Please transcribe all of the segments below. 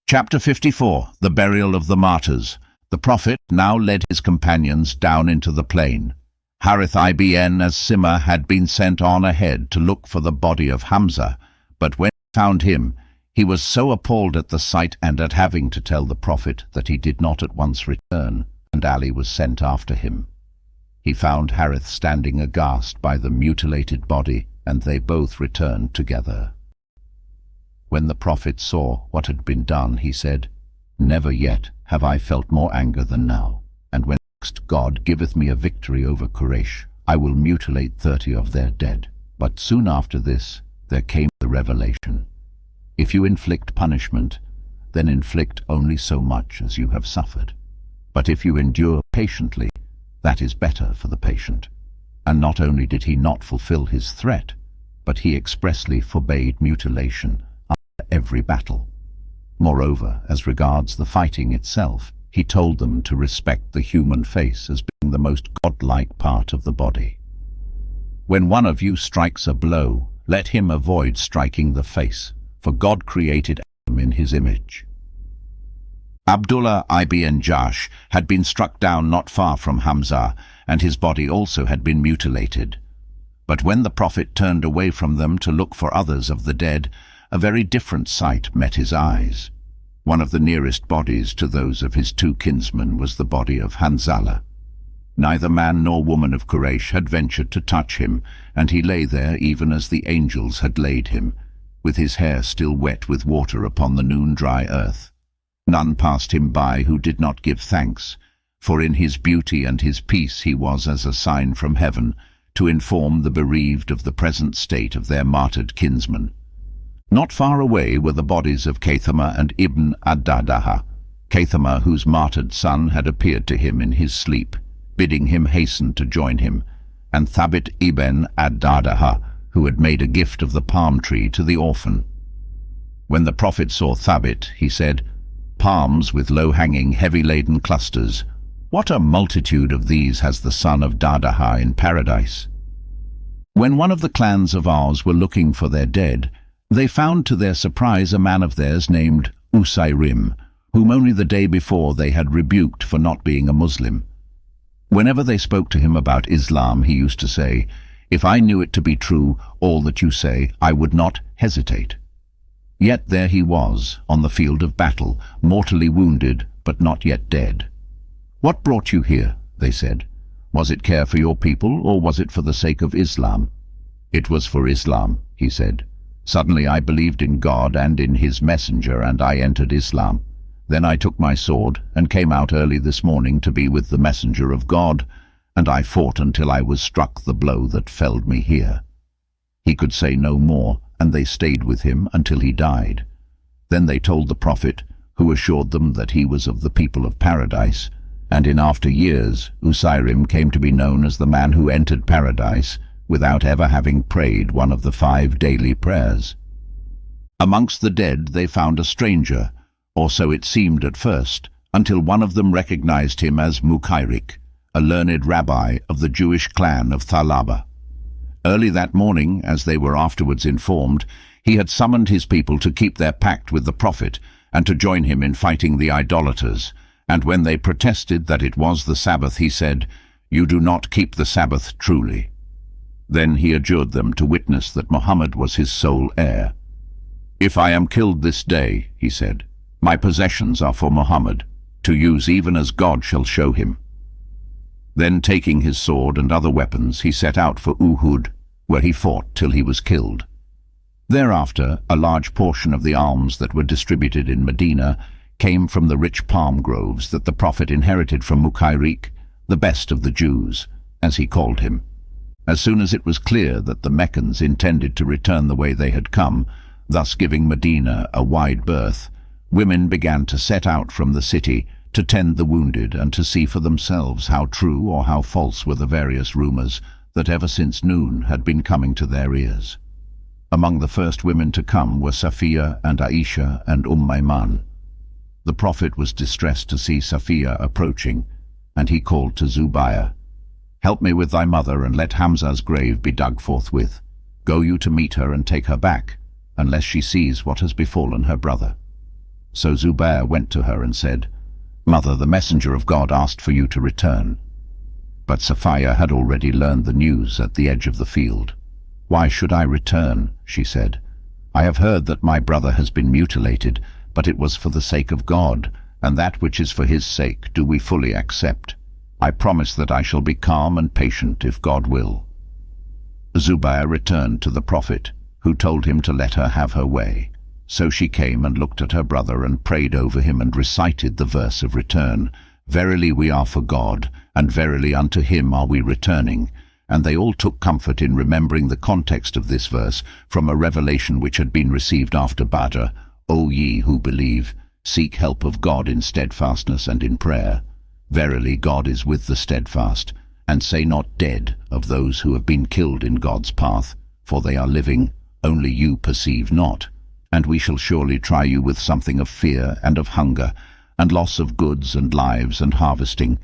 Chapter 54. The Burial of the Martyrs. The Prophet now led his companions down into the plain. Harith ibn as-Simma had been sent on ahead to look for the body of Hamza, but when he found him, he was so appalled at the sight and at having to tell the Prophet that he did not at once return, and Ali was sent after him. He found Harith standing aghast by the mutilated body, and they both returned together. When the Prophet saw what had been done, he said, "Never yet have I felt more anger than now, and when next God giveth me a victory over Quraysh, I will mutilate 30 of their dead." But soon after this there came the revelation. If you inflict punishment, then inflict only so much as you have suffered. But if you endure patiently, that is better for the patient. And not only did he not fulfill his threat, but he expressly forbade mutilation after every battle. Moreover, as regards the fighting itself, he told them to respect the human face as being the most godlike part of the body. When one of you strikes a blow, let him avoid striking the face, for God created Adam in his image. Abdullah ibn Jahsh had been struck down not far from Hamza, and his body also had been mutilated. But when the Prophet turned away from them to look for others of the dead, a very different sight met his eyes. One of the nearest bodies to those of his two kinsmen was the body of Hanzala. Neither man nor woman of Quraysh had ventured to touch him, and he lay there even as the angels had laid him, with his hair still wet with water upon the noon-dry earth. None passed him by who did not give thanks, for in his beauty and his peace he was as a sign from heaven, to inform the bereaved of the present state of their martyred kinsmen. Not far away were the bodies of Kathama and Ibn ad-Dadaha, Kathama whose martyred son had appeared to him in his sleep, bidding him hasten to join him, and Thabit ibn ad-Dadaha, who had made a gift of the palm tree to the orphan. When the Prophet saw Thabit, he said, "Palms with low-hanging, heavy-laden clusters, what a multitude of these has the son of Dadaha in paradise." When one of the clans of ours were looking for their dead, they found to their surprise a man of theirs named Usayrim, whom only the day before they had rebuked for not being a Muslim. Whenever they spoke to him about Islam, he used to say, "If I knew it to be true, all that you say, I would not hesitate." Yet there he was, on the field of battle, mortally wounded, but not yet dead. "What brought you here?" they said. "Was it care for your people, or was it for the sake of Islam?" "It was for Islam," he said. "Suddenly I believed in God and in his messenger, and I entered Islam. Then I took my sword and came out early this morning to be with the messenger of God, and I fought until I was struck the blow that felled me here." He could say no more, and they stayed with him until he died. Then they told the Prophet, who assured them that he was of the people of paradise, and in after years Usayrim came to be known as the man who entered paradise without ever having prayed one of the 5 daily prayers. Amongst the dead they found a stranger, or so it seemed at first, until one of them recognized him as Mukayrik, a learned rabbi of the Jewish clan of Thalaba. Early that morning, as they were afterwards informed, he had summoned his people to keep their pact with the Prophet and to join him in fighting the idolaters, and when they protested that it was the Sabbath, he said, "You do not keep the Sabbath truly." Then he adjured them to witness that Muhammad was his sole heir. "If I am killed this day," he said, "my possessions are for Muhammad, to use even as God shall show him." Then taking his sword and other weapons, he set out for Uhud, where he fought till he was killed. Thereafter, a large portion of the alms that were distributed in Medina came from the rich palm groves that the Prophet inherited from Mukayrik, the best of the Jews, as he called him. As soon as it was clear that the Meccans intended to return the way they had come, thus giving Medina a wide berth, women began to set out from the city to tend the wounded and to see for themselves how true or how false were the various rumors that ever since noon had been coming to their ears. Among the first women to come were Safiya and Aisha and Ayman. The Prophet was distressed to see Safiya approaching, and he called to Zubayr, "Help me with thy mother, and let Hamza's grave be dug forthwith. Go you to meet her and take her back, unless she sees what has befallen her brother." So Zubair went to her and said, "Mother, the messenger of God asked for you to return." But Safiya had already learned the news at the edge of the field. "Why should I return?" she said. "I have heard that my brother has been mutilated, but it was for the sake of God, and that which is for his sake do we fully accept. I promise that I shall be calm and patient if God will." Zubair returned to the Prophet, who told him to let her have her way. So she came and looked at her brother and prayed over him and recited the verse of return, "Verily we are for God, and verily unto him are we returning." And they all took comfort in remembering the context of this verse from a revelation which had been received after Badr. "O ye who believe, seek help of God in steadfastness and in prayer. Verily God is with the steadfast, and say not dead of those who have been killed in God's path, for they are living, only you perceive not. And we shall surely try you with something of fear and of hunger, and loss of goods and lives and harvesting.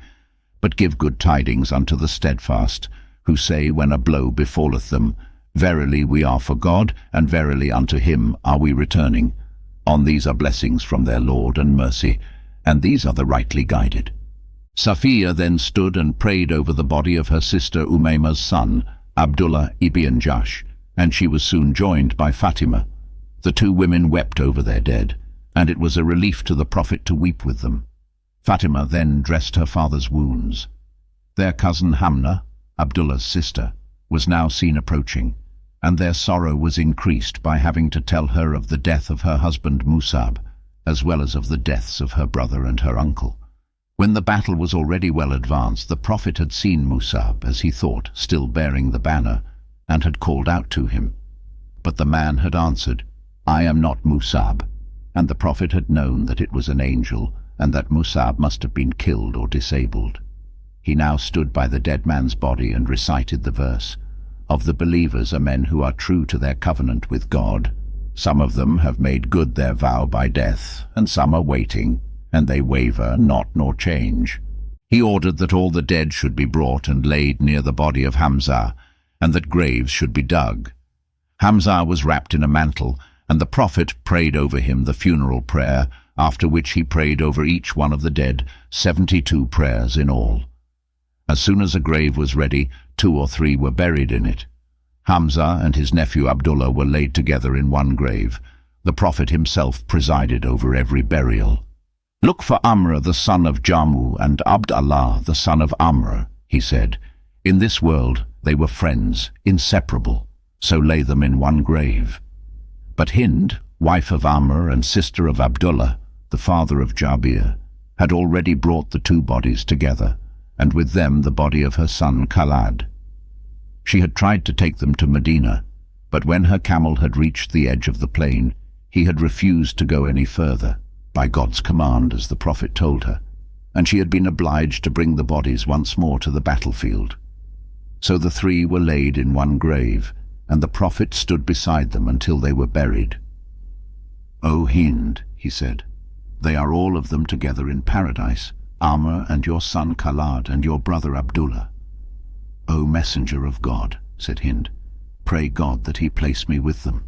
But give good tidings unto the steadfast, who say when a blow befalleth them, Verily we are for God, and verily unto him are we returning. On these are blessings from their Lord and mercy, and these are the rightly guided." Safiya then stood and prayed over the body of her sister Umayma's son, Abdullah ibn Jahsh, and she was soon joined by Fatima. The two women wept over their dead, and it was a relief to the Prophet to weep with them. Fatima then dressed her father's wounds. Their cousin Hamna, Abdullah's sister, was now seen approaching, and their sorrow was increased by having to tell her of the death of her husband Musab, as well as of the deaths of her brother and her uncle. When the battle was already well advanced, the Prophet had seen Musab, as he thought, still bearing the banner, and had called out to him. But the man had answered, "I am not Musab," and the Prophet had known that it was an angel, and that Musab must have been killed or disabled. He now stood by the dead man's body and recited the verse, "Of the believers are men who are true to their covenant with God. Some of them have made good their vow by death, and some are waiting, and they waver not nor change." He ordered that all the dead should be brought and laid near the body of Hamza, and that graves should be dug. Hamza was wrapped in a mantle, and the Prophet prayed over him the funeral prayer, after which he prayed over each one of the dead, 72 prayers in all. As soon as a grave was ready, 2 or 3 were buried in it. Hamza and his nephew Abdullah were laid together in one grave. The Prophet himself presided over every burial. "Look for Amr the son of Jamu and Abdallah the son of Amr," he said. "In this world they were friends, inseparable, so lay them in one grave." But Hind, wife of Amr and sister of Abdullah, the father of Jabir, had already brought the 2 bodies together, and with them the body of her son Khalad. She had tried to take them to Medina, but when her camel had reached the edge of the plain, he had refused to go any further, by God's command, as the Prophet told her, and she had been obliged to bring the bodies once more to the battlefield. So the 3 were laid in one grave, and the Prophet stood beside them until they were buried. "O Hind," he said, "they are all of them together in paradise, Amr and your son Khalad and your brother Abdullah." "O Messenger of God," said Hind, "pray God that he place me with them."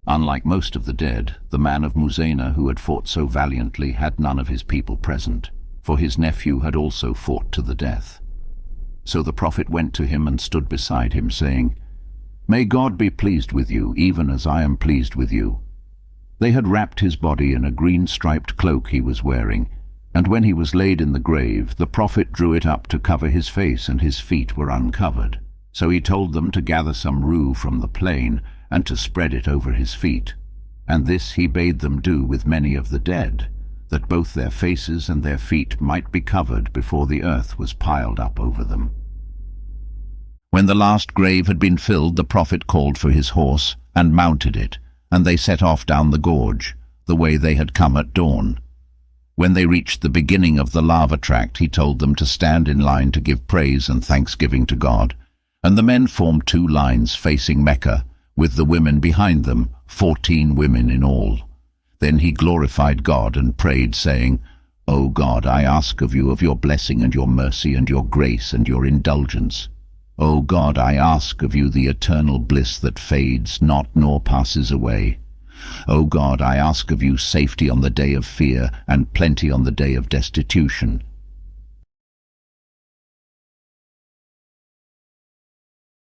Unlike most of the dead, the man of Muzayna who had fought so valiantly had none of his people present, for his nephew had also fought to the death. So the Prophet went to him and stood beside him, saying, "May God be pleased with you, even as I am pleased with you." They had wrapped his body in a green-striped cloak he was wearing, and when he was laid in the grave, the Prophet drew it up to cover his face, and his feet were uncovered. So he told them to gather some rue from the plain, and to spread it over his feet. And this he bade them do with many of the dead, that both their faces and their feet might be covered before the earth was piled up over them. When the last grave had been filled, the Prophet called for his horse, and mounted it, and they set off down the gorge, the way they had come at dawn. When they reached the beginning of the lava tract, he told them to stand in line to give praise and thanksgiving to God, and the men formed 2 lines facing Mecca, with the women behind them, 14 women in all. Then he glorified God and prayed, saying, "O God, I ask of you of your blessing and your mercy and your grace and your indulgence. O God, I ask of you the eternal bliss that fades not nor passes away. O God, I ask of you safety on the day of fear and plenty on the day of destitution.